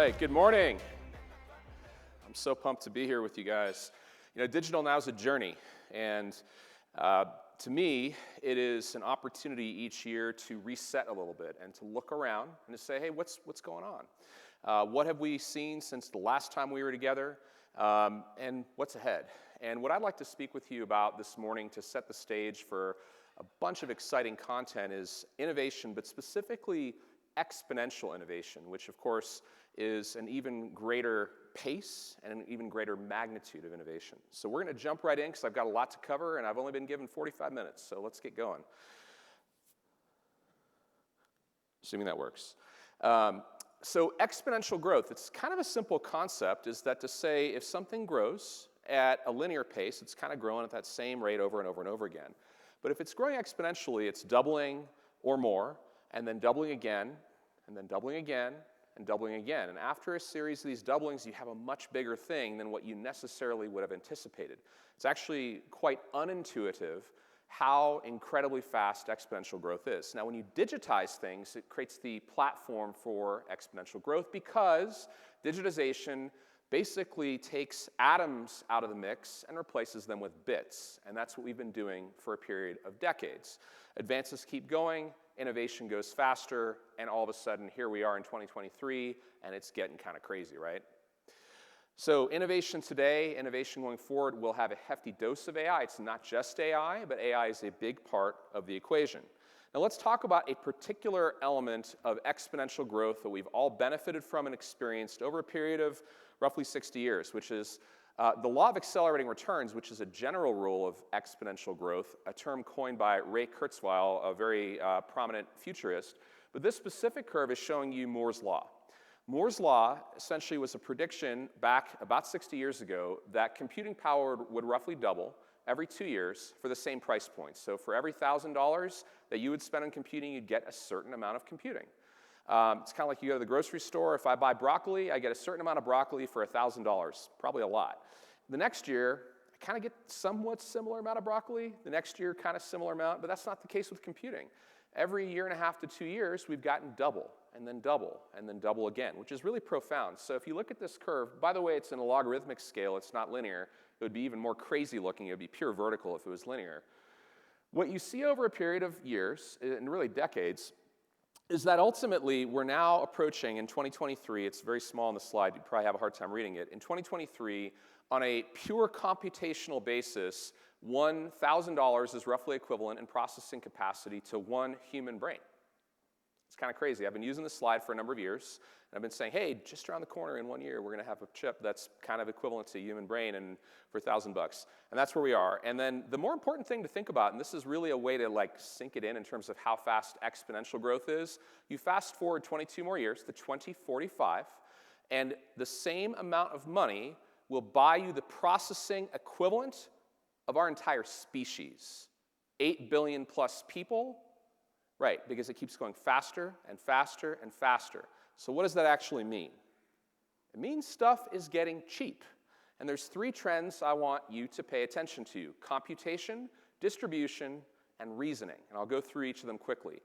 right, good morning. I'm so pumped to be here with you guys. You know, digitalNow is a journey, and to me, it is an opportunity each year to reset a little bit and to look around and to say, hey, what's going on? What have we seen since the last time we were together, and what's ahead? And what I'd like to speak with you about this morning to set the stage for a bunch of exciting content is innovation, but specifically exponential innovation, which of course is an even greater pace and an even greater magnitude of innovation. So we're going to jump right in because I've got a lot to cover and I've only been given 45 minutes, so let's get going. Assuming that works. So exponential growth, it's kind of a simple concept, is that to say if something grows at a linear pace, it's kind of growing at that same rate over and over and over again. But if it's growing exponentially, it's doubling or more, and then doubling again, and then doubling again, and doubling again. And after a series of these doublings, you have a much bigger thing than what you necessarily would have anticipated. It's actually quite unintuitive how incredibly fast exponential growth is. Now, when you digitize things, it creates the platform for exponential growth because digitization basically takes atoms out of the mix and replaces them with bits. And that's what we've been doing for a period of decades. Advances keep going, innovation goes faster, and all of a sudden, here we are in 2023, and it's getting kind of crazy, right? So innovation today, innovation going forward, will have a hefty dose of AI. It's not just AI, but AI is a big part of the equation. Now let's talk about a particular element of exponential growth that we've all benefited from and experienced over a period of roughly 60 years, which is the law of accelerating returns, which is a general rule of exponential growth, a term coined by Ray Kurzweil, a very prominent futurist. But this specific curve is showing you Moore's law. Moore's law essentially was a prediction back about 60 years ago that computing power would roughly double every 2 years for the same price point. So for every $1,000 that you would spend on computing, you'd get a certain amount of computing. It's kind of like you go to the grocery store. If I buy broccoli, I get a certain amount of broccoli for $1,000, probably a lot. The next year, I kind of get somewhat similar amount of broccoli. The next year, kind of similar amount, but that's not the case with computing. Every year and a half to 2 years, we've gotten double, and then double, and then double again, which is really profound. So if you look at this curve, by the way, it's in a logarithmic scale. It's not linear. It would be even more crazy looking. It would be pure vertical if it was linear. What you see over a period of years, and really decades, is that ultimately we're now approaching, in 2023, it's very small on the slide, you'd probably have a hard time reading it, in 2023, on a pure computational basis, $1,000 is roughly equivalent in processing capacity to one human brain. It's kind of crazy. I've been using this slide for a number of years, and I've been saying, hey, just around the corner in 1 year, we're going to have a chip that's kind of equivalent to a human brain and for $1,000. And that's where we are. And then the more important thing to think about, and this is really a way to like sink it in terms of how fast exponential growth is, you fast forward 22 more years to 2045, and the same amount of money will buy you the processing equivalent of our entire species. 8 billion plus people. Right, because it keeps going faster and faster and faster. So what does that actually mean? It means stuff is getting cheap. And there's 3 trends I want you to pay attention to: computation, distribution, and reasoning. And I'll go through each of them quickly.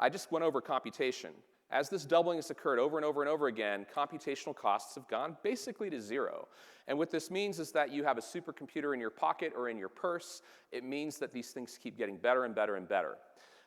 I just went over computation. As this doubling has occurred over and over and over again, computational costs have gone basically to zero. And what this means is that you have a supercomputer in your pocket or in your purse. It means that these things keep getting better and better and better.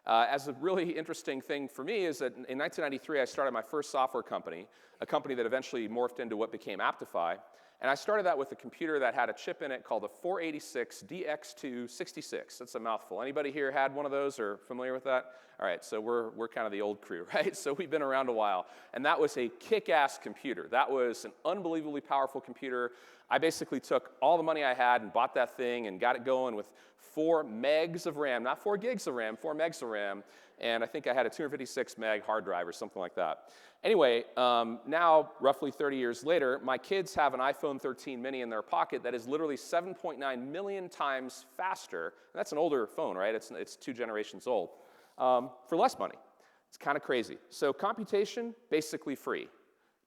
As a really interesting thing for me is that in 1993, I started my first software company, a company that eventually morphed into what became Aptify. And I started that with a computer that had a chip in it called a 486 DX266. That's a mouthful. Anybody here had one of those or familiar with that? All right, so we're kind of the old crew, right? So we've been around a while. And that was a kick-ass computer. That was an unbelievably powerful computer. I basically took all the money I had and bought that thing and got it going with 4 megs of RAM, not 4 gigs of RAM, 4 megs of RAM, and I think I had a 256 meg hard drive or something like that. Anyway, now, roughly 30 years later, my kids have an iPhone 13 mini in their pocket that is literally 7.9 million times faster, and that's an older phone, right? It's 2 generations old, for less money. It's kind of crazy. So computation, basically free.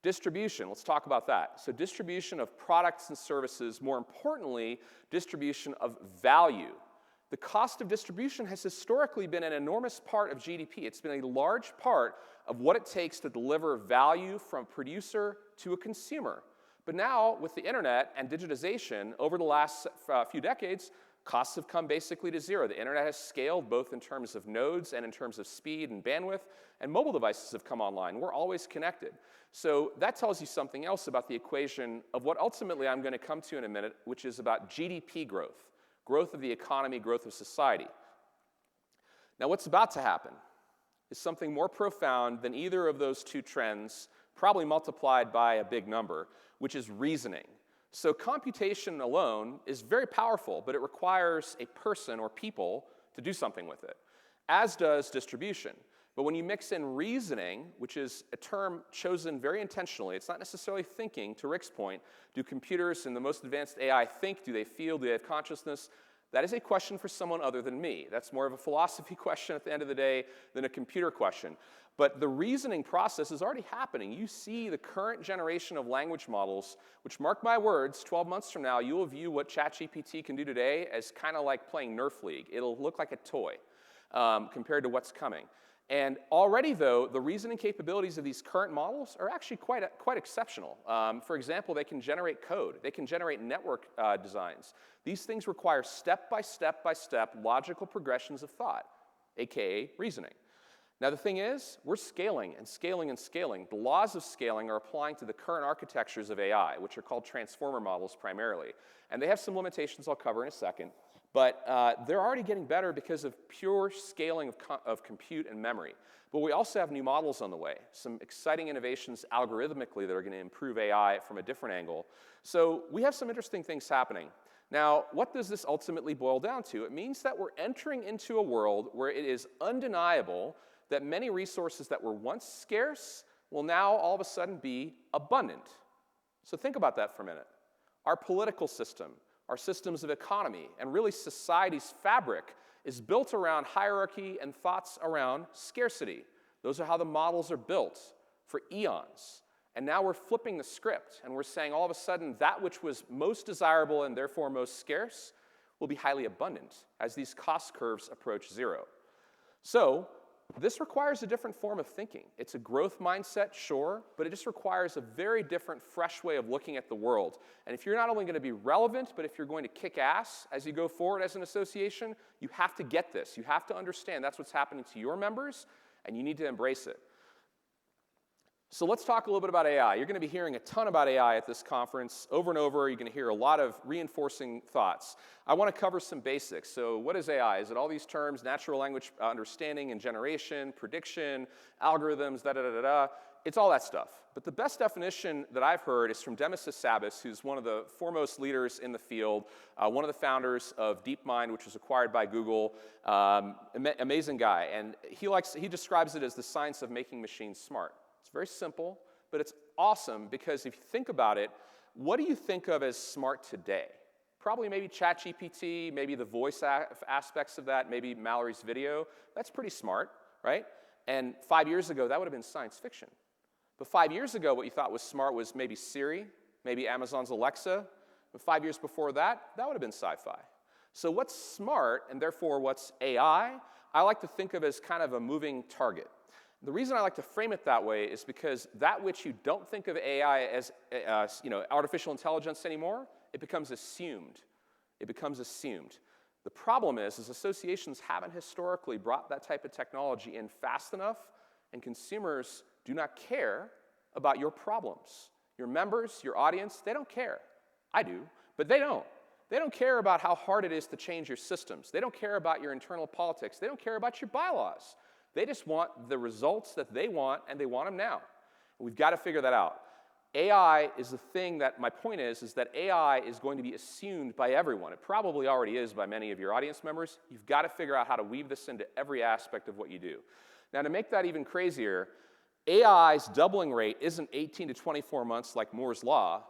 Distribution, let's talk about that. So distribution of products and services, more importantly, distribution of value. The cost of distribution has historically been an enormous part of GDP. It's been a large part of what it takes to deliver value from producer to a consumer. But now, with the internet and digitization, over the last few decades, costs have come basically to zero. The internet has scaled both in terms of nodes and in terms of speed and bandwidth, and mobile devices have come online. We're always connected. So that tells you something else about the equation of what ultimately I'm going to come to in a minute, which is about GDP growth, growth of the economy, growth of society. Now, what's about to happen is something more profound than either of those two trends, probably multiplied by a big number, which is reasoning. So computation alone is very powerful, but it requires a person or people to do something with it, as does distribution. But when you mix in reasoning, which is a term chosen very intentionally, it's not necessarily thinking, to Rick's point. Do computers and the most advanced AI think? Do they feel? Do they have consciousness? That is a question for someone other than me. That's more of a philosophy question at the end of the day than a computer question. But the reasoning process is already happening. You see the current generation of language models, which, mark my words, 12 months from now, you will view what ChatGPT can do today as kind of like playing Nerf League. It'll look like a toy compared to what's coming. And already, though, the reasoning capabilities of these current models are actually quite exceptional. For example, they can generate code. They can generate network designs. These things require step-by-step logical progressions of thought, aka reasoning. Now, the thing is, we're scaling and scaling and scaling. The laws of scaling are applying to the current architectures of AI, which are called transformer models primarily. And they have some limitations I'll cover in a second. But they're already getting better because of pure scaling of compute and memory. But we also have new models on the way, some exciting innovations algorithmically that are going to improve AI from a different angle. So we have some interesting things happening. Now, what does this ultimately boil down to? It means that we're entering into a world where it is undeniable that many resources that were once scarce will now all of a sudden be abundant. So think about that for a minute. Our political system, our systems of economy, and really society's fabric is built around hierarchy and thoughts around scarcity. Those are how the models are built for eons. And now we're flipping the script, and we're saying all of a sudden that which was most desirable and therefore most scarce will be highly abundant as these cost curves approach zero. So this requires a different form of thinking. It's a growth mindset, sure, but it just requires a very different, fresh way of looking at the world. And if you're not only going to be relevant, but if you're going to kick ass as you go forward as an association, you have to get this. You have to understand that's what's happening to your members, and you need to embrace it. So let's talk a little bit about AI. You're going to be hearing a ton about AI at this conference. Over and over, you're going to hear a lot of reinforcing thoughts. I want to cover some basics. So what is AI? Is it all these terms, natural language understanding and generation, prediction, algorithms, da-da-da-da-da? It's all that stuff. But the best definition that I've heard is from Demis Hassabis, who's one of the foremost leaders in the field, one of the founders of DeepMind, which was acquired by Google. Amazing guy. And he describes it as the science of making machines smart. It's very simple, but it's awesome because if you think about it, what do you think of as smart today? Probably maybe ChatGPT, maybe the voice aspects of that, maybe Mallory's video. That's pretty smart, right? And 5 years ago, that would have been science fiction. But 5 years ago, what you thought was smart was maybe Siri, maybe Amazon's Alexa. But 5 years before that, that would have been sci-fi. So what's smart, and therefore what's AI, I like to think of as kind of a moving target. The reason I like to frame it that way is because that which you don't think of AI as artificial intelligence anymore, it becomes assumed. It becomes assumed. The problem is associations haven't historically brought that type of technology in fast enough, and consumers do not care about your problems. Your members, your audience, they don't care. I do, but they don't. They don't care about how hard it is to change your systems. They don't care about your internal politics. They don't care about your bylaws. They just want the results that they want, and they want them now. And we've got to figure that out. AI is the thing that, my point is that AI is going to be assumed by everyone. It probably already is by many of your audience members. You've got to figure out how to weave this into every aspect of what you do. Now, to make that even crazier, AI's doubling rate isn't 18 to 24 months like Moore's Law.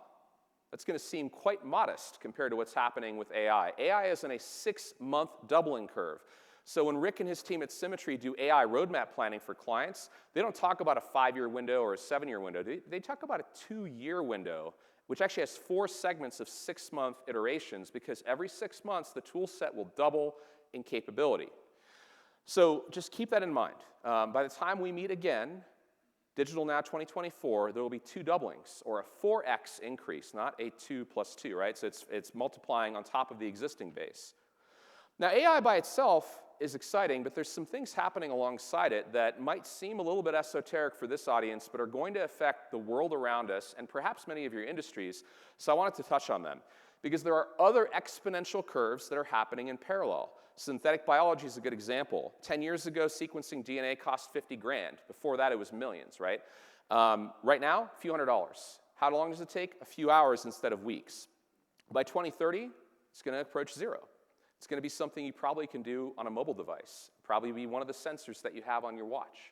That's going to seem quite modest compared to what's happening with AI. AI is in a 6-month doubling curve. So when Rick and his team at Symmetry do AI roadmap planning for clients, they don't talk about a 5-year window or a 7-year window. They talk about a 2-year window, which actually has 4 segments of 6-month iterations, because every 6 months, the tool set will double in capability. So just keep that in mind. By the time we meet again, DigitalNow 2024, there will be 2 doublings, or a 4x increase, not a 2 plus 2, right? So it's multiplying on top of the existing base. Now, AI by itself is exciting, but there's some things happening alongside it that might seem a little bit esoteric for this audience, but are going to affect the world around us and perhaps many of your industries. So I wanted to touch on them, because there are other exponential curves that are happening in parallel. Synthetic biology is a good example. 10 years ago, sequencing DNA cost 50 grand. Before that, it was millions, right? Right now, a few $100s. How long does it take? A few hours instead of weeks. By 2030, it's going to approach 0. It's going to be something you probably can do on a mobile device, probably be one of the sensors that you have on your watch.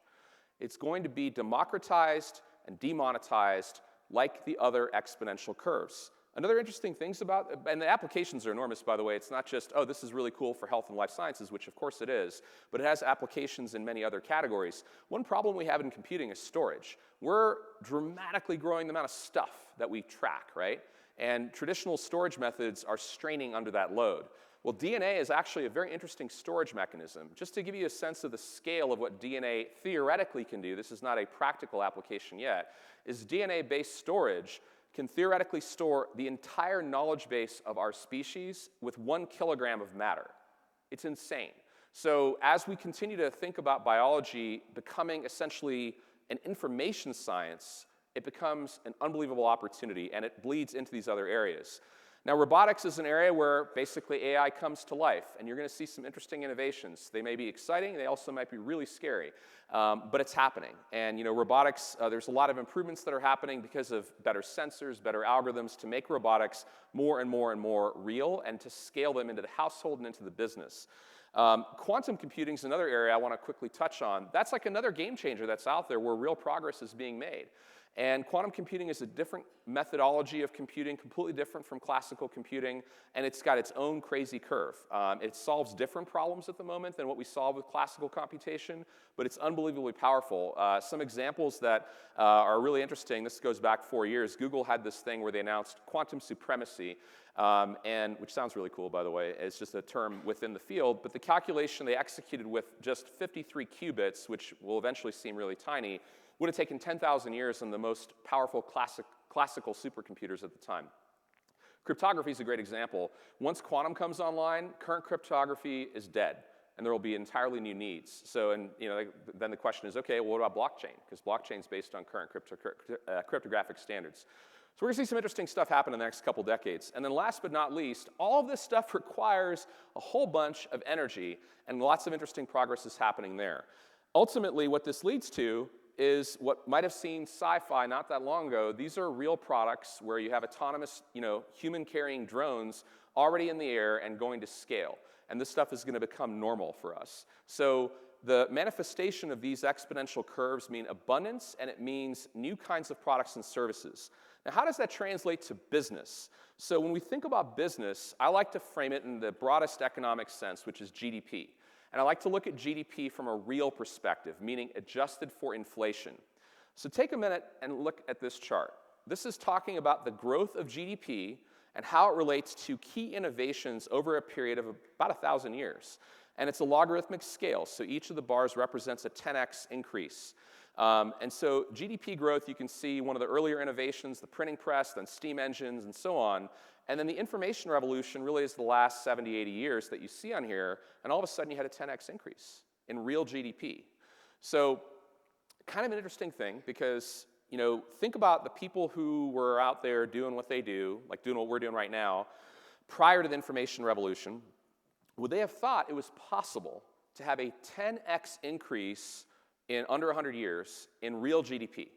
It's going to be democratized and demonetized like the other exponential curves. Another interesting things about, and the applications are enormous, by the way. It's not just, oh, this is really cool for health and life sciences, which of course it is, but it has applications in many other categories. One problem we have in computing is storage. We're dramatically growing the amount of stuff that we track, right? And traditional storage methods are straining under that load. Well, DNA is actually a very interesting storage mechanism. Just to give you a sense of the scale of what DNA theoretically can do, this is not a practical application yet, is DNA-based storage can theoretically store the entire knowledge base of our species with 1 kilogram of matter. It's insane. So as we continue to think about biology becoming essentially an information science, it becomes an unbelievable opportunity, and it bleeds into these other areas. Now, robotics is an area where basically AI comes to life, and you're going to see some interesting innovations. They may be exciting, they also might be really scary, but it's happening. And robotics, there's a lot of improvements that are happening because of better sensors, better algorithms to make robotics more and more and more real and to scale them into the household and into the business. Quantum computing is another area I want to quickly touch on. That's like another game changer that's out there where real progress is being made. And quantum computing is a different methodology of computing, completely different from classical computing, and it's got its own crazy curve. It solves different problems at the moment than what we solve with classical computation, but it's unbelievably powerful. Some examples that are really interesting, this goes back 4 years. Google had this thing where they announced quantum supremacy, and which sounds really cool, by the way. It's just a term within the field, but the calculation they executed with just 53 qubits, which will eventually seem really tiny, would have taken 10,000 years on the most powerful classical supercomputers at the time. Cryptography is a great example. Once quantum comes online, current cryptography is dead, and there will be entirely new needs. So, then the question is, okay, well, what about blockchain? Because blockchain is based on current cryptographic standards. So we're going to see some interesting stuff happen in the next couple decades. And then last but not least, all of this stuff requires a whole bunch of energy, and lots of interesting progress is happening there. Ultimately, what this leads to is what might have seemed sci-fi not that long ago. These are real products where you have autonomous, human-carrying drones already in the air and going to scale. And this stuff is going to become normal for us. So the manifestation of these exponential curves mean abundance, and it means new kinds of products and services. Now, how does that translate to business? So when we think about business, I like to frame it in the broadest economic sense, which is GDP. And I like to look at GDP from a real perspective, meaning adjusted for inflation. So take a minute and look at this chart. This is talking about the growth of GDP and how it relates to key innovations over a period of about 1,000 years. And it's a logarithmic scale, so each of the bars represents a 10x increase. And so GDP growth, you can see one of the earlier innovations, the printing press, then steam engines, and so on. And then the information revolution really is the last 70, 80 years that you see on here, and all of a sudden you had a 10x increase in real GDP. So kind of an interesting thing because, think about the people who were out there doing what they do, like doing what we're doing right now, prior to the information revolution. Would they have thought it was possible to have a 10x increase in under 100 years in real GDP?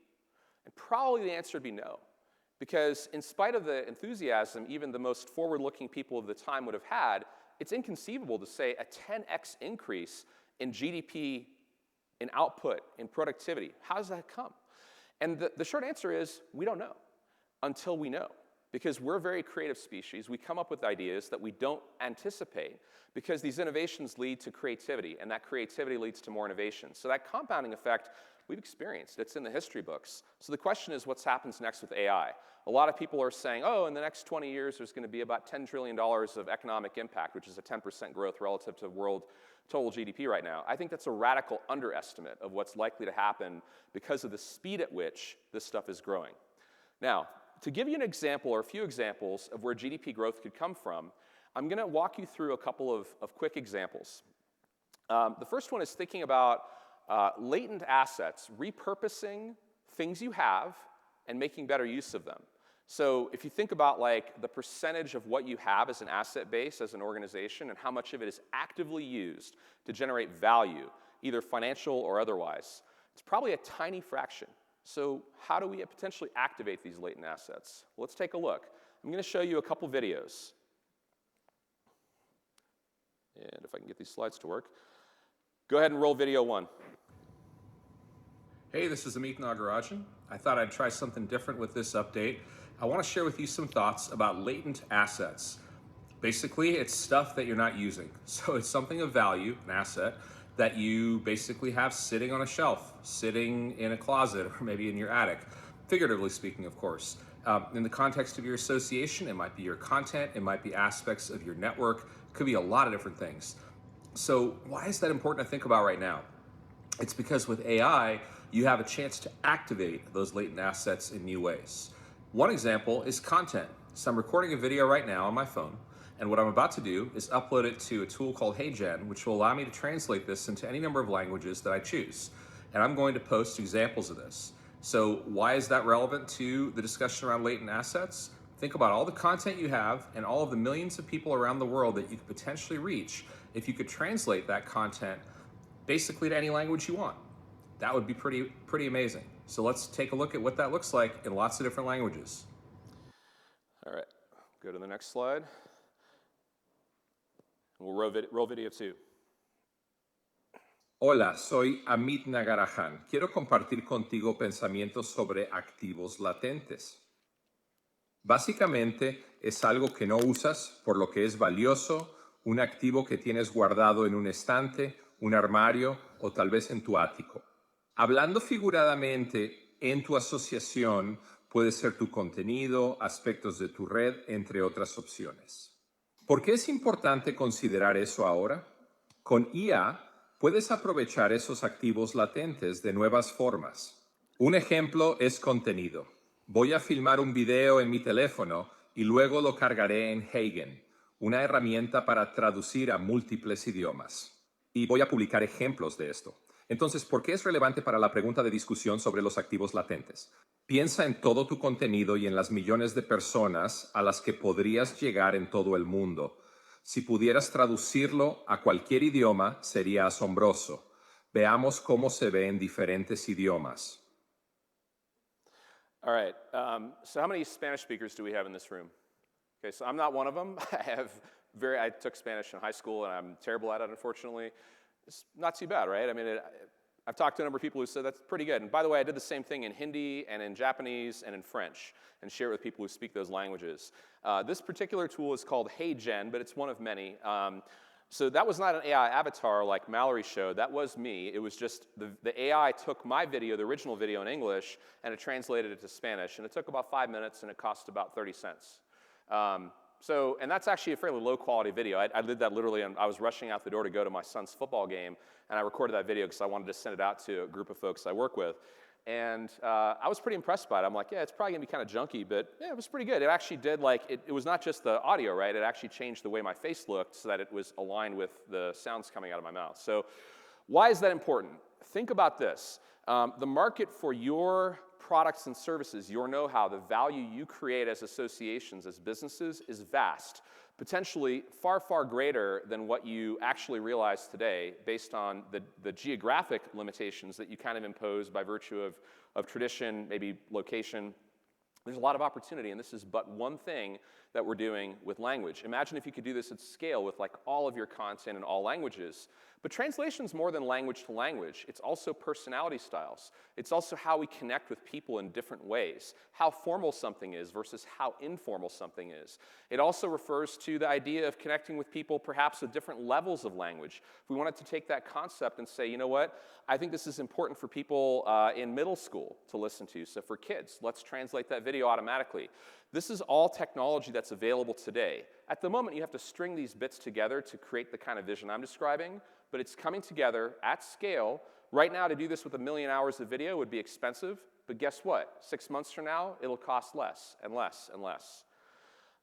And probably the answer would be no. Because in spite of the enthusiasm even the most forward-looking people of the time would have had, it's inconceivable to say a 10x increase in GDP, in output, in productivity. How does that come? And the short answer is we don't know until we know. Because we're a very creative species. We come up with ideas that we don't anticipate because these innovations lead to creativity, and that creativity leads to more innovation. So that compounding effect we've experienced. It's in the history books. So the question is, what happens next with AI? A lot of people are saying, oh, in the next 20 years, there's going to be about $10 trillion of economic impact, which is a 10% growth relative to world total GDP right now. I think that's a radical underestimate of what's likely to happen because of the speed at which this stuff is growing. Now, to give you an example or a few examples of where GDP growth could come from, I'm going to walk you through a couple of quick examples. The first one is thinking about latent assets, repurposing things you have and making better use of them. So if you think about like the percentage of what you have as an asset base, as an organization, and how much of it is actively used to generate value, either financial or otherwise, it's probably a tiny fraction. So how do we potentially activate these latent assets? Well, let's take a look. I'm going to show you a couple videos. And if I can get these slides to work. Go ahead and roll video 1. Hey, this is Amith Nagarajan. I thought I'd try something different with this update. I want to share with you some thoughts about latent assets. Basically, it's stuff that you're not using. So it's something of value, an asset, that you basically have sitting on a shelf, sitting in a closet, or maybe in your attic, figuratively speaking, of course. In the context of your association, it might be your content, it might be aspects of your network, it could be a lot of different things. So why is that important to think about right now? It's because with AI, you have a chance to activate those latent assets in new ways. One example is content. So I'm recording a video right now on my phone, and what I'm about to do is upload it to a tool called HeyGen, which will allow me to translate this into any number of languages that I choose. And I'm going to post examples of this. So why is that relevant to the discussion around latent assets? Think about all the content you have and all of the millions of people around the world that you could potentially reach if you could translate that content basically to any language you want. That would be pretty amazing. So let's take a look at what that looks like in lots of different languages. All right, go to the next slide. We'll roll video 2. Hola, soy Amith Nagarajan. Quiero compartir contigo pensamientos sobre activos latentes. Básicamente, es algo que no usas, por lo que es valioso, un activo que tienes guardado en un estante, un armario o tal vez en tu ático. Hablando figuradamente, en tu asociación puede ser tu contenido, aspectos de tu red, entre otras opciones. ¿Por qué es importante considerar eso ahora? Con IA, puedes aprovechar esos activos latentes de nuevas formas. Un ejemplo es contenido. Voy a filmar un video en mi teléfono y luego lo cargaré en HeyGen, una herramienta para traducir a múltiples idiomas. Y voy a publicar ejemplos de esto. Entonces, ¿por qué es relevante para la pregunta de discusión sobre los activos latentes? Piensa en todo tu contenido y en las millones de personas a las que podrías llegar en todo el mundo. Si pudieras traducirlo a cualquier idioma, sería asombroso. Veamos cómo se ve en diferentes idiomas. All right, so how many Spanish speakers do we have in this room? Okay, so I'm not one of them. I took Spanish in high school, and I'm terrible at it, unfortunately. It's not too bad, right? I mean, I've talked to a number of people who said that's pretty good. And by the way, I did the same thing in Hindi and in Japanese and in French and share it with people who speak those languages. This particular tool is called HeyGen, but it's one of many. So that was not an AI avatar like Mallory showed. That was me. It was just the AI took my video, the original video in English, and it translated it to Spanish. And it took about 5 minutes, and it cost about 30 cents. And that's actually a fairly low-quality video. I did that literally, and I was rushing out the door to go to my son's football game, and I recorded that video because I wanted to send it out to a group of folks I work with. And I was pretty impressed by it. I'm like, yeah, it's probably going to be kind of junky, but yeah, it was pretty good. It actually did, like, it was not just the audio, right? It actually changed the way my face looked so that it was aligned with the sounds coming out of my mouth. So why is that important? Think about this. The market for your products and services, your know-how, the value you create as associations, as businesses, is vast, potentially far, far greater than what you actually realize today based on the geographic limitations that you kind of impose by virtue of tradition, maybe location. There's a lot of opportunity, and this is but one thing that we're doing with language. Imagine if you could do this at scale with like all of your content in all languages. But translation's more than language to language. It's also personality styles. It's also how we connect with people in different ways, how formal something is versus how informal something is. It also refers to the idea of connecting with people perhaps with different levels of language. If we wanted to take that concept and say, you know what, I think this is important for people in middle school to listen to. So for kids, let's translate that video automatically. This is all technology that's available today. At the moment, you have to string these bits together to create the kind of vision I'm describing, but it's coming together at scale. Right now, to do this with 1 million hours of video would be expensive, but guess what? 6 months from now, it'll cost less and less and less.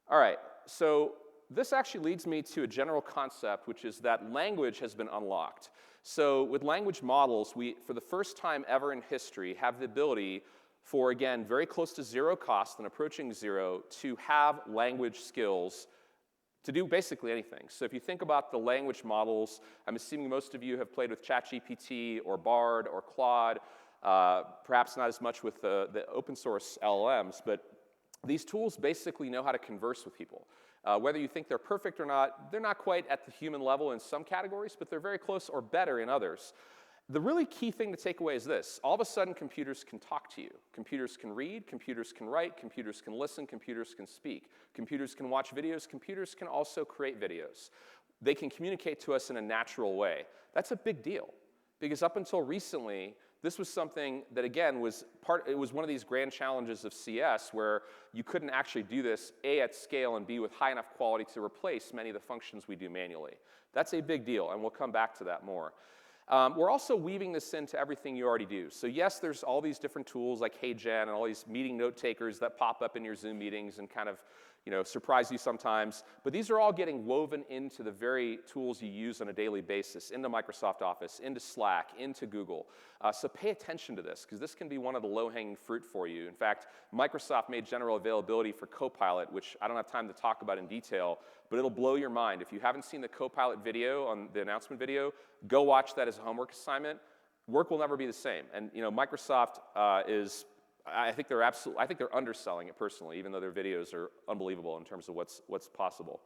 All right, so this actually leads me to a general concept, which is that language has been unlocked. So with language models, we, for the first time ever in history, have the ability for, again, very close to zero cost and approaching zero, to have language skills to do basically anything. So if you think about the language models, I'm assuming most of you have played with ChatGPT or Bard or Claude, perhaps not as much with the open source LLMs, but these tools basically know how to converse with people. Whether you think they're perfect or not, they're not quite at the human level in some categories, but they're very close or better in others. The really key thing to take away is this. All of a sudden, computers can talk to you. Computers can read, computers can write, computers can listen, computers can speak. Computers can watch videos, computers can also create videos. They can communicate to us in a natural way. That's a big deal, because up until recently, this was something that, again, it was one of these grand challenges of CS where you couldn't actually do this, A, at scale, and B, with high enough quality to replace many of the functions we do manually. That's a big deal, and we'll come back to that more. We're also weaving this into everything you already do. So yes, there's all these different tools like HeyGen and all these meeting note takers that pop up in your Zoom meetings and kind of, surprise you sometimes. But these are all getting woven into the very tools you use on a daily basis, into Microsoft Office, into Slack, into Google. So pay attention to this, because this can be one of the low-hanging fruit for you. In fact, Microsoft made general availability for Copilot, which I don't have time to talk about in detail, but it'll blow your mind. If you haven't seen the Copilot video on the announcement video, go watch that as a homework assignment. Work will never be the same. And Microsoft I think they're underselling it personally, even though their videos are unbelievable in terms of what's possible.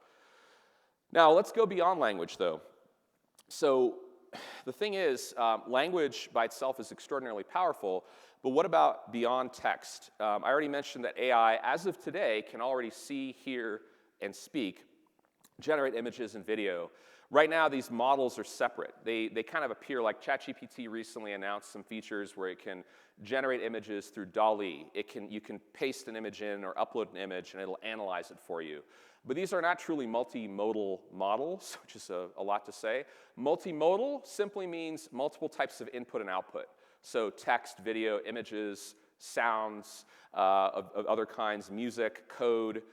Now, let's go beyond language, though. So the thing is, language by itself is extraordinarily powerful, but what about beyond text? I already mentioned that AI, as of today, can already see, hear, and speak, generate images and video. Right now, these models are separate. They kind of appear like ChatGPT recently announced some features where it can generate images through DALL-E. You can paste an image in or upload an image, and it'll analyze it for you. But these are not truly multimodal models, which is a lot to say. Multimodal simply means multiple types of input and output. So text, video, images, sounds of other kinds, music, code,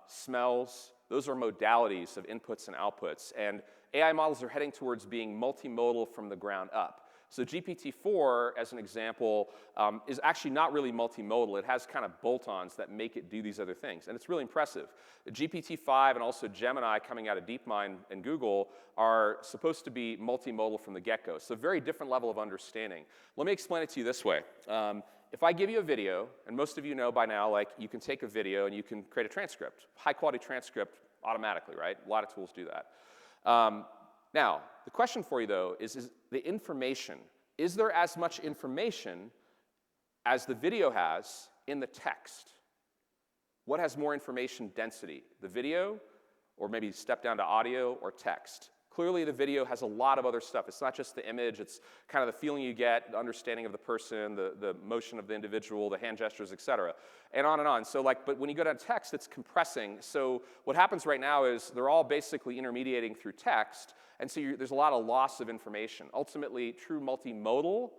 smells. Those are modalities of inputs and outputs. And AI models are heading towards being multimodal from the ground up. So GPT-4, as an example, is actually not really multimodal. It has kind of bolt-ons that make it do these other things. And it's really impressive. GPT-5 and also Gemini coming out of DeepMind and Google are supposed to be multimodal from the get-go. So a very different level of understanding. Let me explain it to you this way. If I give you a video, and most of you know by now, like you can take a video and you can create a transcript, high-quality transcript automatically, right? A lot of tools do that. Now, the question for you, though, is the information. Is there as much information as the video has in the text? What has more information density, the video, or maybe step down to audio or text? Clearly, the video has a lot of other stuff. It's not just the image. It's kind of the feeling you get, the understanding of the person, the motion of the individual, the hand gestures, et cetera, and on and on. So, but when you go to text, it's compressing. So what happens right now is they're all basically intermediating through text, and so there's a lot of loss of information. Ultimately, true multimodal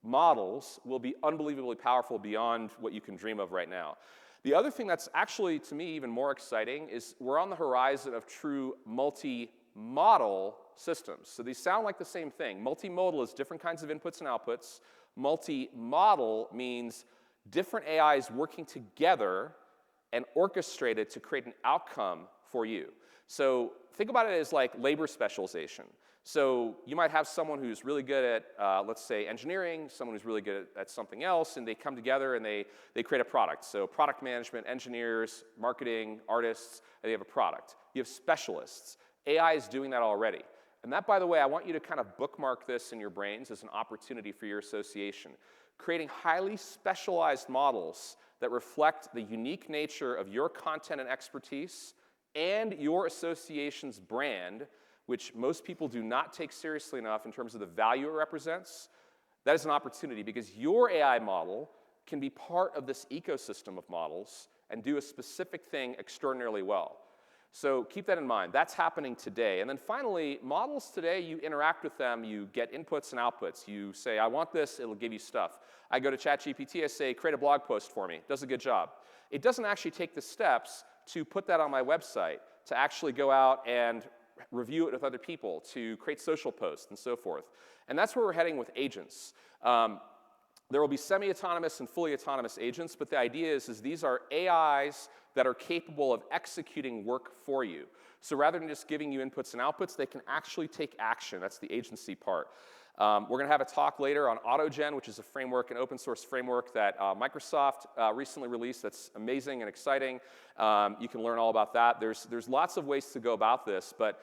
models will be unbelievably powerful beyond what you can dream of right now. The other thing that's actually, to me, even more exciting is we're on the horizon of true multi-model systems. So these sound like the same thing. Multimodal is different kinds of inputs and outputs. Multi-model means different AIs working together and orchestrated to create an outcome for you. So think about it as like labor specialization. So you might have someone who's really good at, let's say, engineering, someone who's really good at something else, and they come together and they create a product. So product management, engineers, marketing, artists, and they have a product. You have specialists. AI is doing that already. And that, by the way, I want you to kind of bookmark this in your brains as an opportunity for your association. Creating highly specialized models that reflect the unique nature of your content and expertise and your association's brand, which most people do not take seriously enough in terms of the value it represents. That is an opportunity because your AI model can be part of this ecosystem of models and do a specific thing extraordinarily well. So keep that in mind. That's happening today. And then finally, models today, you interact with them, you get inputs and outputs. You say, I want this, it'll give you stuff. I go to ChatGPT, I say, create a blog post for me. It does a good job. It doesn't actually take the steps to put that on my website, to actually go out and review it with other people, to create social posts and so forth. And that's where we're heading with agents. There will be semi-autonomous and fully autonomous agents, but the idea is these are AIs that are capable of executing work for you. So rather than just giving you inputs and outputs, they can actually take action. That's the agency part. We're going to have a talk later on AutoGen, which is a framework, an open source framework that Microsoft recently released that's amazing and exciting. You can learn all about that. There's lots of ways to go about this, but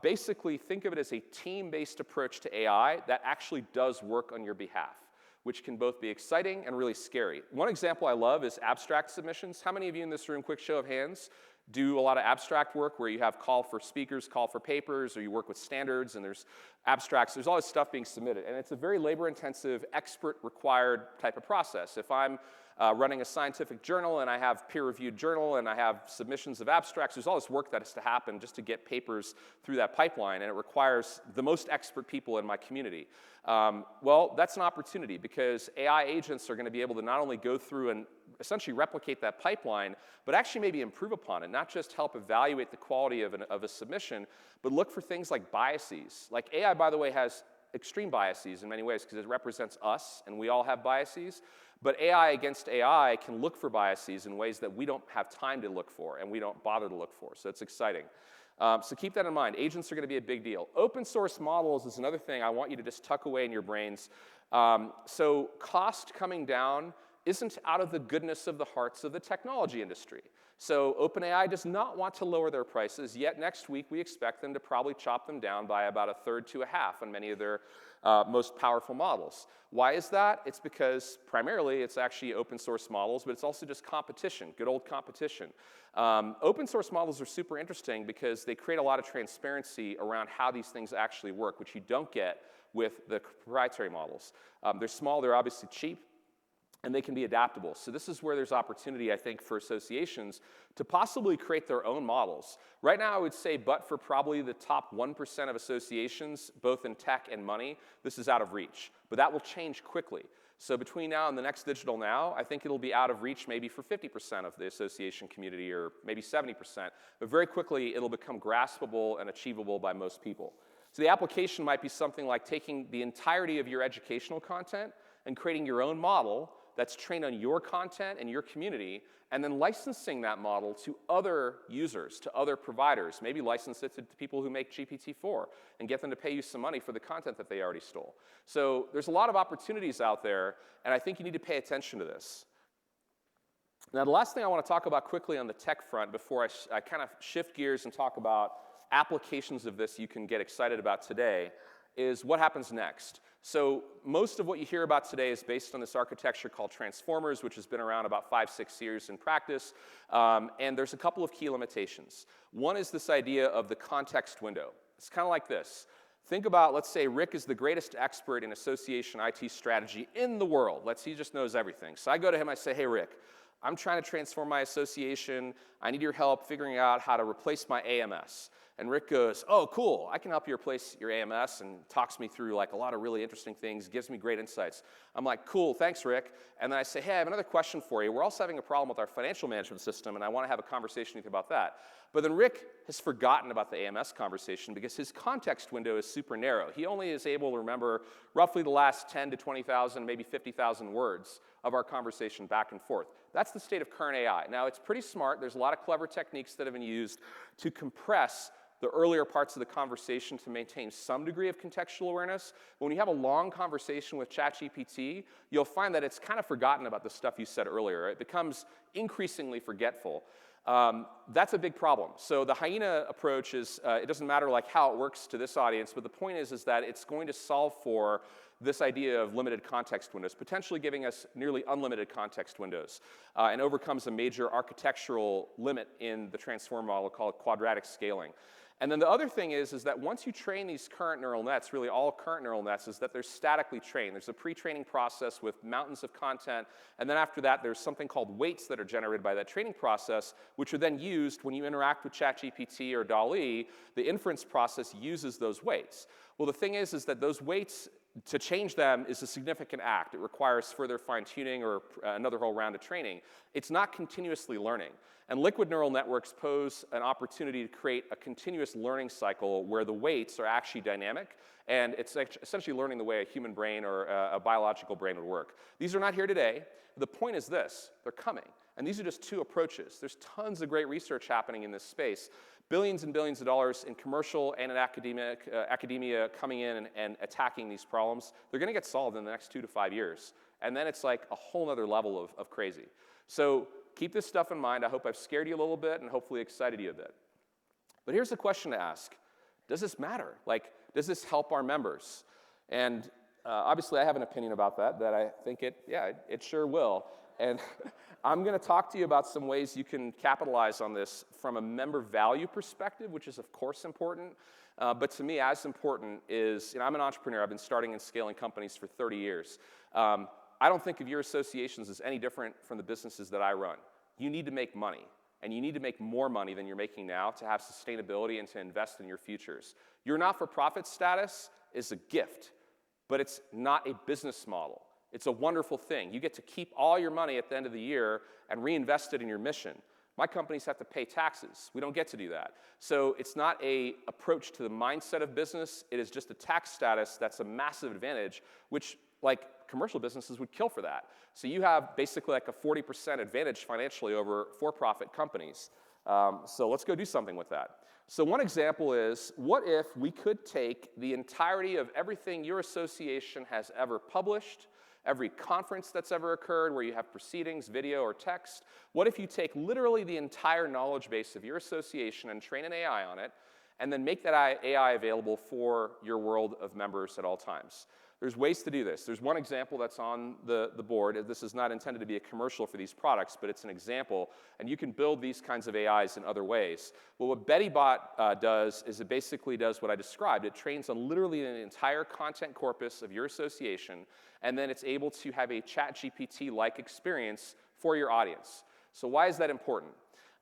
basically think of it as a team-based approach to AI that actually does work on your behalf, which can both be exciting and really scary. One example I love is abstract submissions. How many of you in this room, quick show of hands, do a lot of abstract work where you have call for speakers, call for papers, or you work with standards and there's abstracts, there's all this stuff being submitted. And it's a very labor-intensive, expert-required type of process. If I'm running a scientific journal and I have peer-reviewed journal and I have submissions of abstracts, there's all this work that has to happen just to get papers through that pipeline, and it requires the most expert people in my community. Well, that's an opportunity because AI agents are going to be able to not only go through and essentially replicate that pipeline, but actually maybe improve upon it, not just help evaluate the quality of a submission, but look for things like biases. Like AI, by the way, has extreme biases in many ways because it represents us, and we all have biases. But AI against AI can look for biases in ways that we don't have time to look for and we don't bother to look for. So it's exciting. So keep that in mind. Agents are going to be a big deal. Open source models is another thing I want you to just tuck away in your brains. So cost coming down isn't out of the goodness of the hearts of the technology industry. So OpenAI does not want to lower their prices, yet next week we expect them to probably chop them down by about a third to a half on many of their most powerful models. Why is that? It's because primarily it's actually open source models, but it's also just competition, good old competition. Open source models are super interesting because they create a lot of transparency around how these things actually work, which you don't get with the proprietary models. They're small, they're obviously cheap, and they can be adaptable. So this is where there's opportunity, I think, for associations to possibly create their own models. Right now, I would say, but for probably the top 1% of associations, both in tech and money, this is out of reach. But that will change quickly. So between now and the next digitalNow, I think it'll be out of reach maybe for 50% of the association community, or maybe 70%. But very quickly, it'll become graspable and achievable by most people. So the application might be something like taking the entirety of your educational content and creating your own model that's trained on your content and your community, and then licensing that model to other users, to other providers. Maybe license it to people who make GPT-4 and get them to pay you some money for the content that they already stole. So there's a lot of opportunities out there, and I think you need to pay attention to this. Now, the last thing I want to talk about quickly on the tech front before I kind of shift gears and talk about applications of this you can get excited about today is what happens next. So most of what you hear about today is based on this architecture called transformers, which has been around about 5-6 years in practice. And there's a couple of key limitations. One is this idea of the context window. It's kind of like this. Think about, let's say Rick is the greatest expert in association IT strategy in the world. He just knows everything. So I go to him, I say, hey, Rick, I'm trying to transform my association. I need your help figuring out how to replace my AMS. And Rick goes, oh, cool, I can help you replace your AMS, and talks me through like a lot of really interesting things, gives me great insights. I'm like, cool, thanks, Rick. And then I say, hey, I have another question for you. We're also having a problem with our financial management system, and I want to have a conversation with you about that. But then Rick has forgotten about the AMS conversation because his context window is super narrow. He only is able to remember roughly the last 10 to 20,000, maybe 50,000 words of our conversation back and forth. That's the state of current AI. Now, it's pretty smart. There's a lot of clever techniques that have been used to compress the earlier parts of the conversation to maintain some degree of contextual awareness. But when you have a long conversation with ChatGPT, you'll find that it's kind of forgotten about the stuff you said earlier. It becomes increasingly forgetful. That's a big problem. So the hyena approach is, it doesn't matter like how it works to this audience, but the point is that it's going to solve for this idea of limited context windows, potentially giving us nearly unlimited context windows, and overcomes a major architectural limit in the transformer model called quadratic scaling. And then the other thing is that once you train these current neural nets, really all current neural nets, is that they're statically trained. There's a pre-training process with mountains of content, and then after that, there's something called weights that are generated by that training process, which are then used when you interact with ChatGPT or DALL-E. The inference process uses those weights. Well, the thing is that those weights, to change them is a significant act. It requires further fine-tuning or another whole round of training. It's not continuously learning. And liquid neural networks pose an opportunity to create a continuous learning cycle where the weights are actually dynamic, and it's essentially learning the way a human brain or a biological brain would work. These are not here today. The point is this: they're coming. And these are just two approaches. There's tons of great research happening in this space. Billions and billions of dollars in commercial and in academia coming in and attacking these problems. They're going to get solved in the next 2 to 5 years. And then it's like a whole other level of crazy. So keep this stuff in mind. I hope I've scared you a little bit and hopefully excited you a bit. But here's the question to ask. Does this matter? Like, does this help our members? And obviously, I have an opinion about that I think it sure will. And I'm going to talk to you about some ways you can capitalize on this from a member value perspective, which is, of course, important. But to me, as important is, I'm an entrepreneur. I've been starting and scaling companies for 30 years. I don't think of your associations as any different from the businesses that I run. You need to make money, and you need to make more money than you're making now to have sustainability and to invest in your futures. Your not-for-profit status is a gift, but it's not a business model. It's a wonderful thing. You get to keep all your money at the end of the year and reinvest it in your mission. My companies have to pay taxes. We don't get to do that. So it's not an approach to the mindset of business. It is just a tax status that's a massive advantage, which, like, commercial businesses would kill for that. So you have basically like a 40% advantage financially over for-profit companies. So let's go do something with that. So one example is, what if we could take the entirety of everything your association has ever published, every conference that's ever occurred where you have proceedings, video, or text? What if you take literally the entire knowledge base of your association and train an AI on it, and then make that AI available for your world of members at all times? There's ways to do this. There's one example that's on the board. This is not intended to be a commercial for these products, but it's an example, and you can build these kinds of AIs in other ways. Well, what BettyBot does is it basically does what I described. It trains on literally an entire content corpus of your association, and then it's able to have a ChatGPT-like experience for your audience. So why is that important?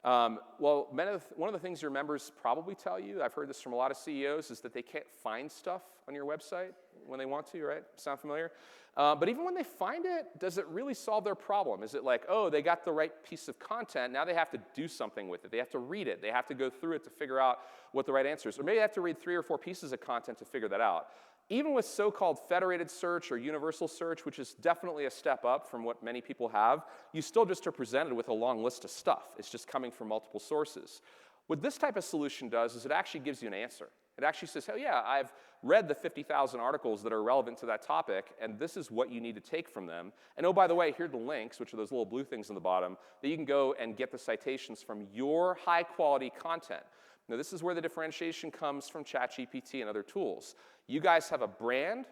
Well, one of the things your members probably tell you, I've heard this from a lot of CEOs, is that they can't find stuff on your website when they want to, right? Sound familiar? But even when they find it, does it really solve their problem? Is it like, oh, they got the right piece of content, now they have to do something with it. They have to read it. They have to go through it to figure out what the right answer is. Or maybe they have to read 3 or 4 pieces of content to figure that out. Even with so-called federated search or universal search, which is definitely a step up from what many people have, you still just are presented with a long list of stuff. It's just coming from multiple sources. What this type of solution does is it actually gives you an answer. It actually says, oh yeah, I've read the 50,000 articles that are relevant to that topic, and this is what you need to take from them. And oh, by the way, here are the links, which are those little blue things on the bottom, that you can go and get the citations from your high-quality content. Now, this is where the differentiation comes from ChatGPT and other tools. You guys have a brand,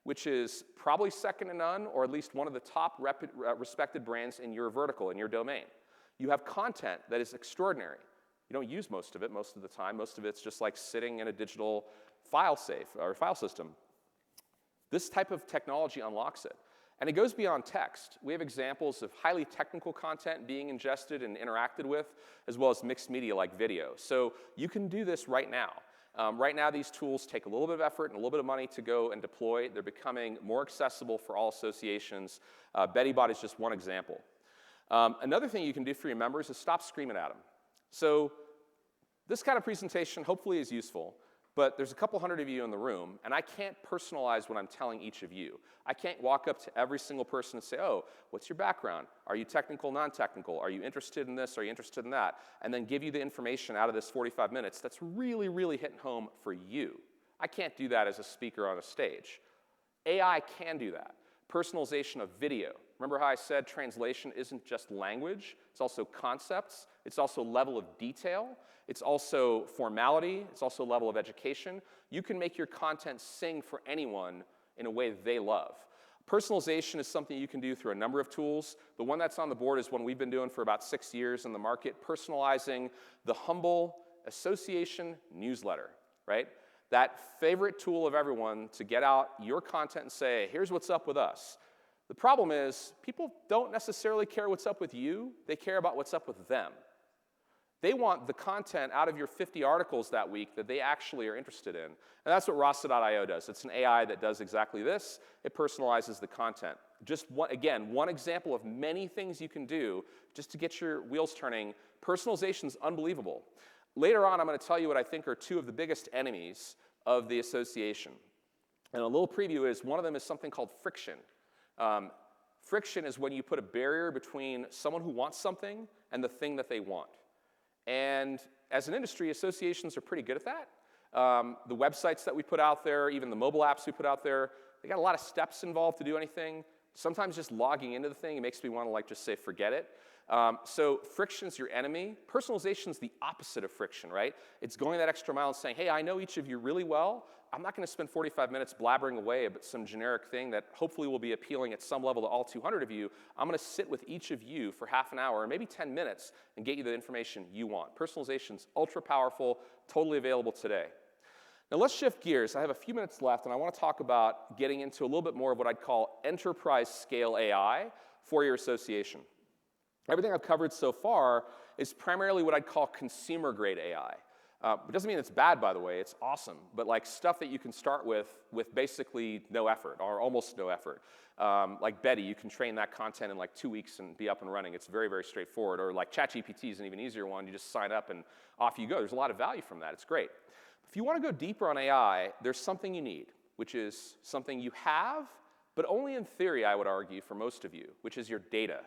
which is probably second to none, or at least one of the top respected brands in your vertical, in your domain. You have content that is extraordinary. You don't use most of it most of the time. Most of it's just like sitting in a digital file safe or file system. This type of technology unlocks it. And it goes beyond text. We have examples of highly technical content being ingested and interacted with, as well as mixed media like video. So you can do this right now. Right now, these tools take a little bit of effort and a little bit of money to go and deploy. They're becoming more accessible for all associations. BettyBot is just one example. Another thing you can do for your members is stop screaming at them. So This kind of presentation hopefully is useful, but there's a couple hundred of you in the room, and I can't personalize what I'm telling each of you. I can't walk up to every single person and say, oh, what's your background? Are you technical, non-technical? Are you interested in this? Are you interested in that? And then give you the information out of this 45 minutes that's really, really hitting home for you. I can't do that as a speaker on a stage. AI can do that. Personalization of video. Remember how I said translation isn't just language, it's also concepts, it's also level of detail, it's also formality, it's also level of education. You can make your content sing for anyone in a way they love. Personalization is something you can do through a number of tools. The one that's on the board is one we've been doing for about 6 years in the market, personalizing the humble association newsletter, right? That favorite tool of everyone to get out your content and say, here's what's up with us. The problem is people don't necessarily care what's up with you. They care about what's up with them. They want the content out of your 50 articles that week that they actually are interested in. And that's what Rasa.io does. It's an AI that does exactly this. It personalizes the content. Just one example of many things you can do just to get your wheels turning. Personalization is unbelievable. Later on, I'm going to tell you what I think are two of the biggest enemies of the association. And a little preview is one of them is something called friction. Friction is when you put a barrier between someone who wants something and the thing that they want. And as an industry, associations are pretty good at that. The websites that we put out there, even the mobile apps we put out there, they got a lot of steps involved to do anything. Sometimes just logging into the thing, it makes me want to just say forget it. So friction's your enemy. Personalization's the opposite of friction, right? It's going that extra mile and saying, hey, I know each of you really well. I'm not going to spend 45 minutes blabbering away about some generic thing that hopefully will be appealing at some level to all 200 of you. I'm going to sit with each of you for half an hour or maybe 10 minutes and get you the information you want. Personalization's ultra powerful, totally available today. Now let's shift gears. I have a few minutes left, and I want to talk about getting into a little bit more of what I'd call enterprise scale AI for your association. Everything I've covered so far is primarily what I'd call consumer-grade AI. It doesn't mean it's bad, by the way. It's awesome. But stuff that you can start with basically no effort or almost no effort. Like Betty, you can train that content in 2 weeks and be up and running. It's very, very straightforward. Or ChatGPT is an even easier one. You just sign up and off you go. There's a lot of value from that. It's great. If you want to go deeper on AI, there's something you need, which is something you have, but only in theory, I would argue, for most of you, which is your data.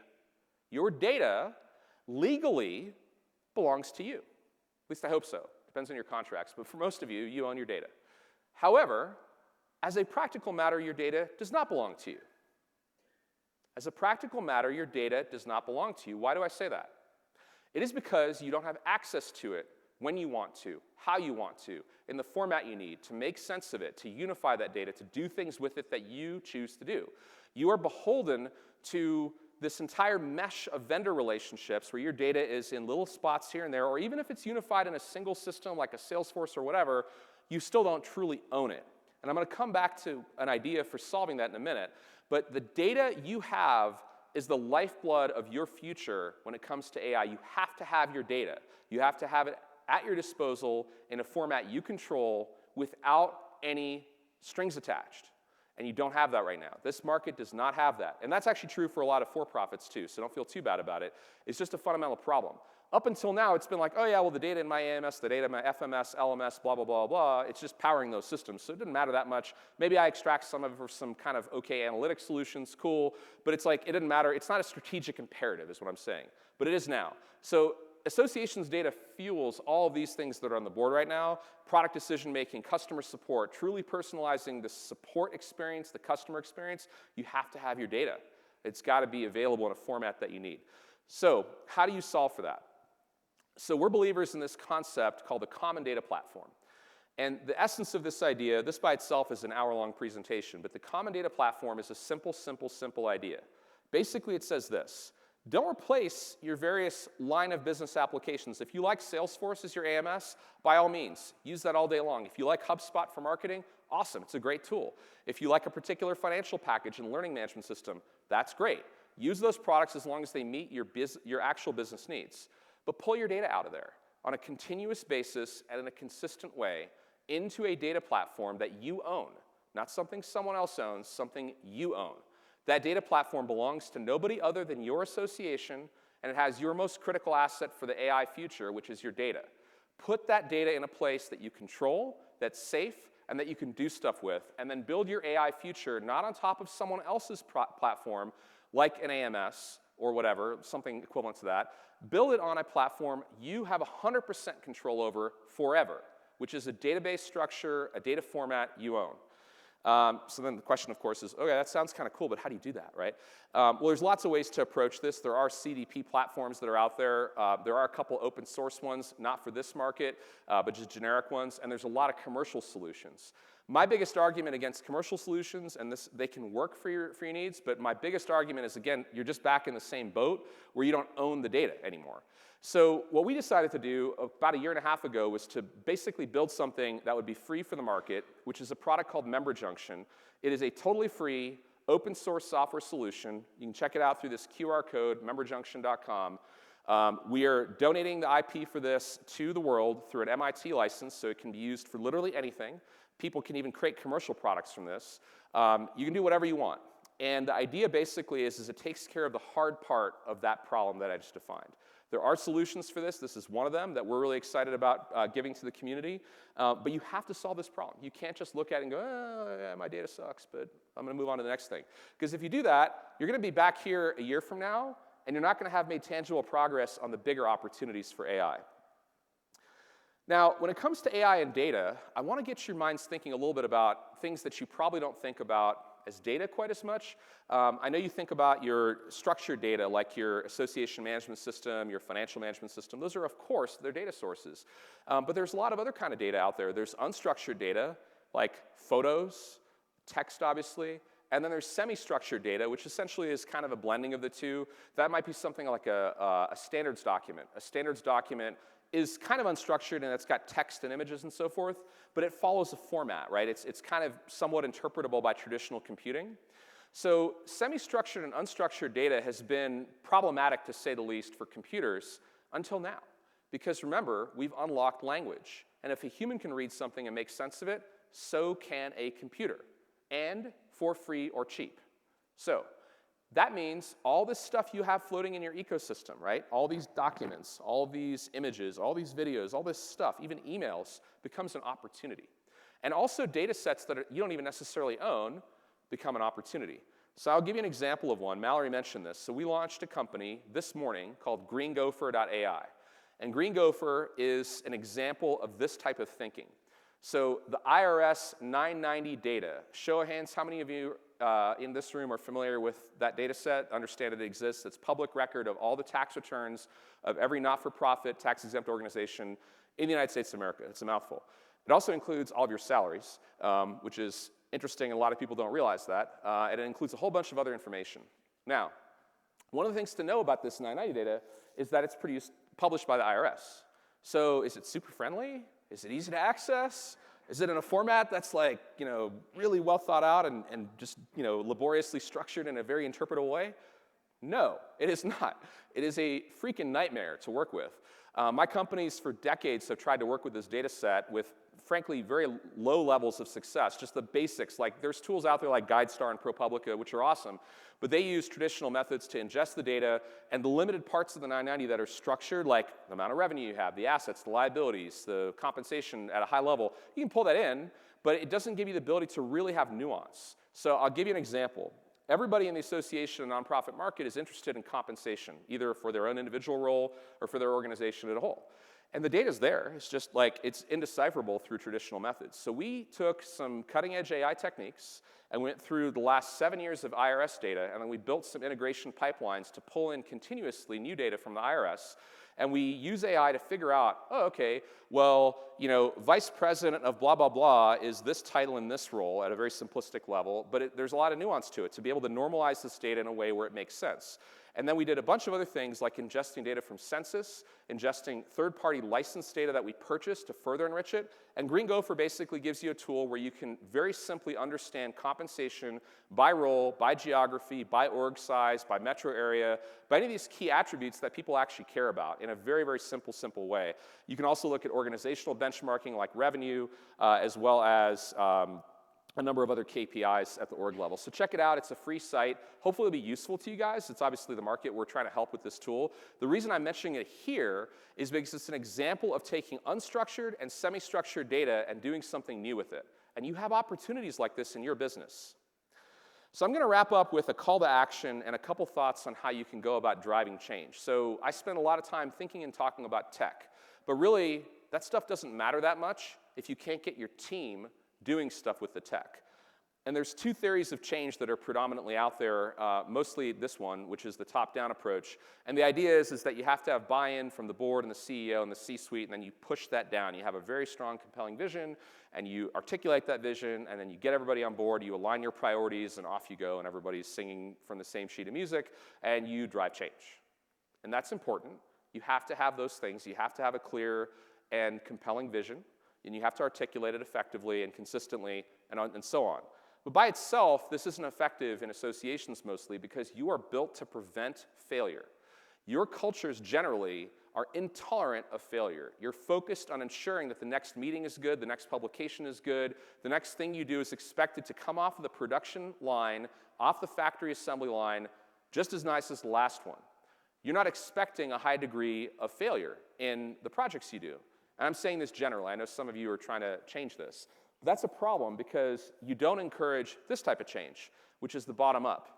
Your data legally belongs to you. At least I hope so. Depends on your contracts. But for most of you, you own your data. However, as a practical matter, your data does not belong to you. As a practical matter, your data does not belong to you. Why do I say that? It is because you don't have access to it when you want to, how you want to, in the format you need, to make sense of it, to unify that data, to do things with it that you choose to do. You are beholden to this entire mesh of vendor relationships where your data is in little spots here and there, or even if it's unified in a single system like a Salesforce or whatever, you still don't truly own it. And I'm going to come back to an idea for solving that in a minute. But the data you have is the lifeblood of your future when it comes to AI. You have to have your data. You have to have it at your disposal in a format you control without any strings attached. And you don't have that right now. This market does not have that. And that's actually true for a lot of for-profits too, so don't feel too bad about it. It's just a fundamental problem. Up until now, it's been like, oh yeah, well the data in my AMS, the data in my FMS, LMS, blah, blah, blah, blah, it's just powering those systems, so it doesn't matter that much. Maybe I extract some of it for some kind of okay analytic solutions, cool, but it's it doesn't matter. It's not a strategic imperative is what I'm saying, but it is now. So associations data fuels all of these things that are on the board right now: product decision-making, customer support, truly personalizing the support experience, the customer experience. You have to have your data. It's got to be available in a format that you need. So how do you solve for that? So we're believers in this concept called the common data platform. And the essence of this idea, this by itself is an hour-long presentation, but the common data platform is a simple, simple, simple idea. Basically, it says this: don't replace your various line of business applications. If you like Salesforce as your AMS, by all means, use that all day long. If you like HubSpot for marketing, awesome, it's a great tool. If you like a particular financial package and learning management system, that's great. Use those products as long as they meet your actual business needs. But pull your data out of there on a continuous basis and in a consistent way into a data platform that you own, not something someone else owns, something you own. That data platform belongs to nobody other than your association, and it has your most critical asset for the AI future, which is your data. Put that data in a place that you control, that's safe, and that you can do stuff with, and then build your AI future not on top of someone else's platform, like an AMS or whatever, something equivalent to that. Build it on a platform you have 100% control over forever, which is a database structure, a data format you own. So then the question, of course, is, okay, that sounds kind of cool, but how do you do that, right? Well, there's lots of ways to approach this. There are CDP platforms that are out there. There are a couple open source ones, not for this market, but just generic ones, and there's a lot of commercial solutions. My biggest argument against commercial solutions, and they can work for your needs, but my biggest argument is, again, you're just back in the same boat where you don't own the data anymore. So what we decided to do about 1.5 years ago was to basically build something that would be free for the market, which is a product called Member Junction. It is a totally free, open source software solution. You can check it out through this QR code, memberjunction.com. We are donating the IP for this to the world through an MIT license, so it can be used for literally anything. People can even create commercial products from this. You can do whatever you want. And the idea basically is it takes care of the hard part of that problem that I just defined. There are solutions for this. This is one of them that we're really excited about giving to the community. But you have to solve this problem. You can't just look at it and go, oh, yeah, my data sucks, but I'm going to move on to the next thing. Because if you do that, you're going to be back here 1 year from now, and you're not going to have made tangible progress on the bigger opportunities for AI. Now, when it comes to AI and data, I want to get your minds thinking a little bit about things that you probably don't think about as data quite as much. I know you think about your structured data, like your association management system, your financial management system. Those are, of course, they're data sources. But there's a lot of other kind of data out there. There's unstructured data, like photos, text, obviously. And then there's semi-structured data, which essentially is kind of a blending of the two. That might be something like a standards document. A standards document is kind of unstructured, and it's got text and images and so forth, but it follows a format, right? It's kind of somewhat interpretable by traditional computing. So semi-structured and unstructured data has been problematic, to say the least, for computers until now. Because remember, we've unlocked language. And if a human can read something and make sense of it, so can a computer, and for free or cheap. So that means all this stuff you have floating in your ecosystem, right? All these documents, all these images, all these videos, all this stuff, even emails, becomes an opportunity. And also data sets that you don't even necessarily own become an opportunity. So I'll give you an example of one. Mallory mentioned this. So we launched a company this morning called greengopher.ai. And Green Gopher is an example of this type of thinking. So the IRS 990 data, show of hands, how many of you in this room are familiar with that data set, understand it exists? It's public record of all the tax returns of every not-for-profit tax-exempt organization in the United States of America. It's a mouthful. It also includes all of your salaries, which is interesting, and a lot of people don't realize that. And it includes a whole bunch of other information. Now, one of the things to know about this 990 data is that it's published by the IRS. So is it super friendly? Is it easy to access? Is it in a format that's like, really well thought out and just, laboriously structured in a very interpretable way? No, it is not. It is a freaking nightmare to work with. My companies for decades have tried to work with this data set with, frankly, very low levels of success, just the basics. Like, there's tools out there like GuideStar and ProPublica, which are awesome, but they use traditional methods to ingest the data, and the limited parts of the 990 that are structured, like the amount of revenue you have, the assets, the liabilities, the compensation at a high level, you can pull that in, but it doesn't give you the ability to really have nuance. So I'll give you an example. Everybody in the association and nonprofit market is interested in compensation, either for their own individual role or for their organization as a whole. And the data's there. It's just like it's indecipherable through traditional methods. So we took some cutting-edge AI techniques and went through the last 7 years of IRS data, and then we built some integration pipelines to pull in continuously new data from the IRS. And we use AI to figure out, oh, okay, well, vice president of blah, blah, blah is this title in this role at a very simplistic level, but there's a lot of nuance to it to be able to normalize this data in a way where it makes sense. And then we did a bunch of other things like ingesting data from census, ingesting third-party license data that we purchased to further enrich it. And Green Gopher basically gives you a tool where you can very simply understand compensation by role, by geography, by org size, by metro area, by any of these key attributes that people actually care about in a very, very simple way. You can also look at organizational benchmarking like revenue, as well as a number of other KPIs at the org level. So check it out. It's a free site. Hopefully it'll be useful to you guys. It's obviously the market. We're trying to help with this tool. The reason I'm mentioning it here is because it's an example of taking unstructured and semi-structured data and doing something new with it. And you have opportunities like this in your business. So I'm going to wrap up with a call to action and a couple thoughts on how you can go about driving change. So I spend a lot of time thinking and talking about tech. But really, that stuff doesn't matter that much if you can't get your team doing stuff with the tech. And there's two theories of change that are predominantly out there, mostly this one, which is the top-down approach. And the idea is that you have to have buy-in from the board and the CEO and the C-suite, and then you push that down. You have a very strong, compelling vision, and you articulate that vision, and then you get everybody on board, you align your priorities, and off you go, and everybody's singing from the same sheet of music, and you drive change. And that's important. You have to have those things. You have to have a clear and compelling vision, and you have to articulate it effectively and consistently, and so on. But by itself, this isn't effective in associations mostly because you are built to prevent failure. Your cultures generally are intolerant of failure. You're focused on ensuring that the next meeting is good, the next publication is good, the next thing you do is expected to come off of the production line, off the factory assembly line, just as nice as the last one. You're not expecting a high degree of failure in the projects you do. And I'm saying this generally. I know some of you are trying to change this. That's a problem because you don't encourage this type of change, which is the bottom up.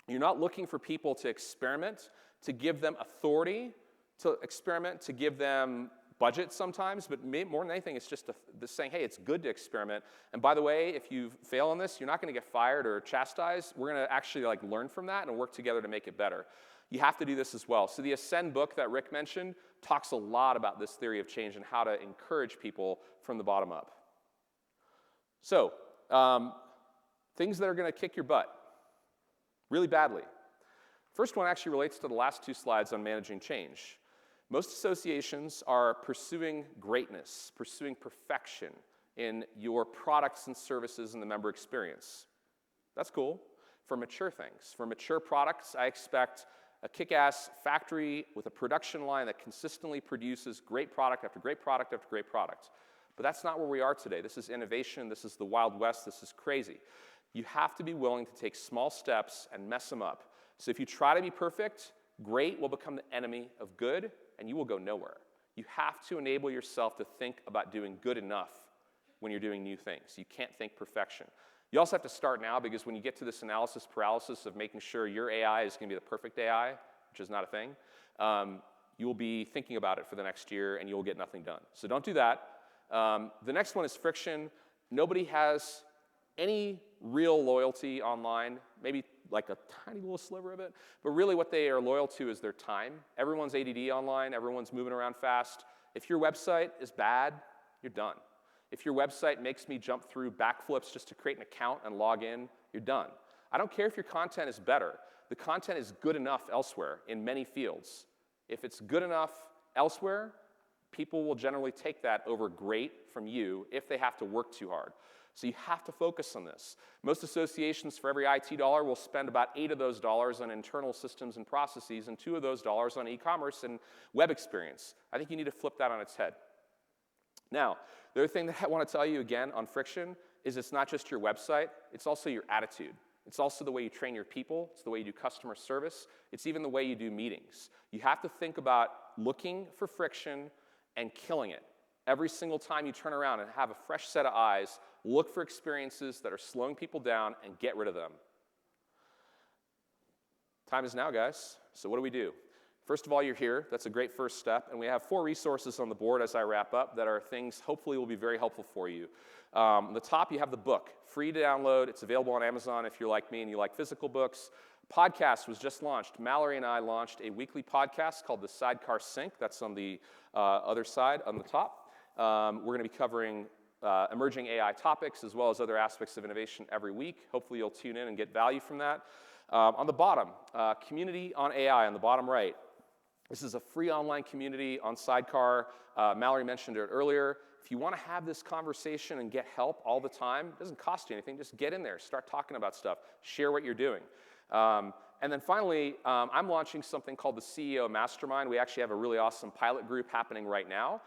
You're not looking for people to experiment, to give them authority to experiment, to give them budget sometimes, but more than anything, it's just saying, hey, it's good to experiment. And by the way, if you fail on this, you're not going to get fired or chastised. We're going to actually learn from that and work together to make it better. You have to do this as well. So the Ascend book that Rick mentioned talks a lot about this theory of change and how to encourage people from the bottom up. So, things that are going to kick your butt really badly. First one actually relates to the last two slides on managing change. Most associations are pursuing greatness, pursuing perfection in your products and services and the member experience. That's cool for mature things. For mature products, I expect a kick-ass factory with a production line that consistently produces great product after great product after great product. But that's not where we are today. This is innovation. This is the Wild West. This is crazy. You have to be willing to take small steps and mess them up. So if you try to be perfect, great will become the enemy of good, and you will go nowhere. You have to enable yourself to think about doing good enough when you're doing new things. You can't think perfection. You also have to start now because when you get to this analysis paralysis of making sure your AI is going to be the perfect AI, which is not a thing, you will be thinking about it for the next year, and you will get nothing done. So don't do that. The next one is friction. Nobody has any real loyalty online, maybe like a tiny little sliver of it, but really what they are loyal to is their time. Everyone's ADD online, everyone's moving around fast. If your website is bad, you're done. If your website makes me jump through backflips just to create an account and log in, you're done. I don't care if your content is better. The content is good enough elsewhere in many fields. If it's good enough elsewhere, people will generally take that over great from you if they have to work too hard. So you have to focus on this. Most associations, for every IT dollar, will spend about 8 of those dollars on internal systems and processes and 2 of those dollars on e-commerce and web experience. I think you need to flip that on its head. Now, the other thing that I want to tell you again on friction is it's not just your website, it's also your attitude. It's also the way you train your people. It's the way you do customer service. It's even the way you do meetings. You have to think about looking for friction and killing it. Every single time you turn around and have a fresh set of eyes, look for experiences that are slowing people down and get rid of them. Time is now, guys. So what do we do? First of all, you're here. That's a great first step. And we have 4 resources on the board as I wrap up that are things hopefully will be very helpful for you. On the top, you have the book. Free to download. It's available on Amazon if you're like me and you like physical books. Podcast was just launched. Mallory and I launched a weekly podcast called the Sidecar Sync. That's on the other side on the top. We're going to be covering emerging AI topics as well as other aspects of innovation every week. Hopefully you'll tune in and get value from that. On the bottom, Community on AI on the bottom right. This is a free online community on Sidecar. Mallory mentioned it earlier. If you want to have this conversation and get help all the time, it doesn't cost you anything. Just get in there. Start talking about stuff. Share what you're doing. And then finally, I'm launching something called the CEO Mastermind. We actually have a really awesome pilot group happening right now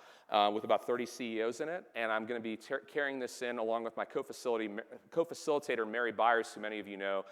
with about 30 CEOs in it. And I'm going to be carrying this in along with my co-facilitator, Mary Byers, who many of you know,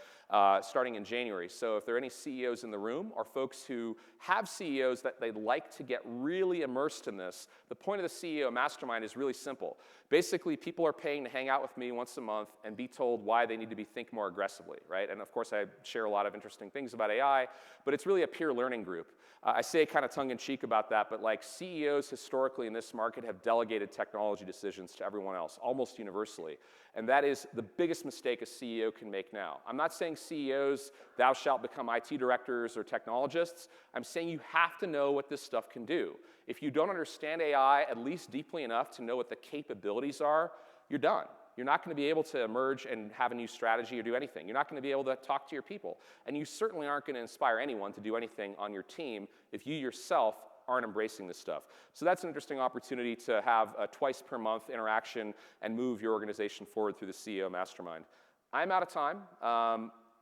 starting in January. So if there are any CEOs in the room or folks who have CEOs that they'd like to get really immersed in this, the point of the CEO Mastermind is really simple. Basically, people are paying to hang out with me once a month and be told why they need to think more aggressively, right? And of course, I share a lot of interesting things about AI, but it's really a peer learning group. I say kind of tongue-in-cheek about that, but like CEOs historically in this market have delegated technology decisions to everyone else, almost universally. And that is the biggest mistake a CEO can make now. I'm not saying CEOs, thou shalt become IT directors or technologists. I'm saying you have to know what this stuff can do. If you don't understand AI at least deeply enough to know what the capabilities are, you're done. You're not going to be able to emerge and have a new strategy or do anything. You're not going to be able to talk to your people. And you certainly aren't going to inspire anyone to do anything on your team if you yourself aren't embracing this stuff. So that's an interesting opportunity to have a twice per month interaction and move your organization forward through the CEO Mastermind. I'm out of time.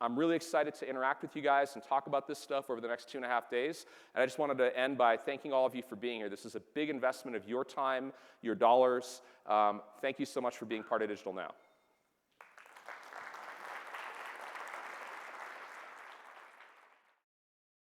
I'm really excited to interact with you guys and talk about this stuff over the next 2.5 days. And I just wanted to end by thanking all of you for being here. This is a big investment of your time, your dollars. Thank you so much for being part of Digital Now.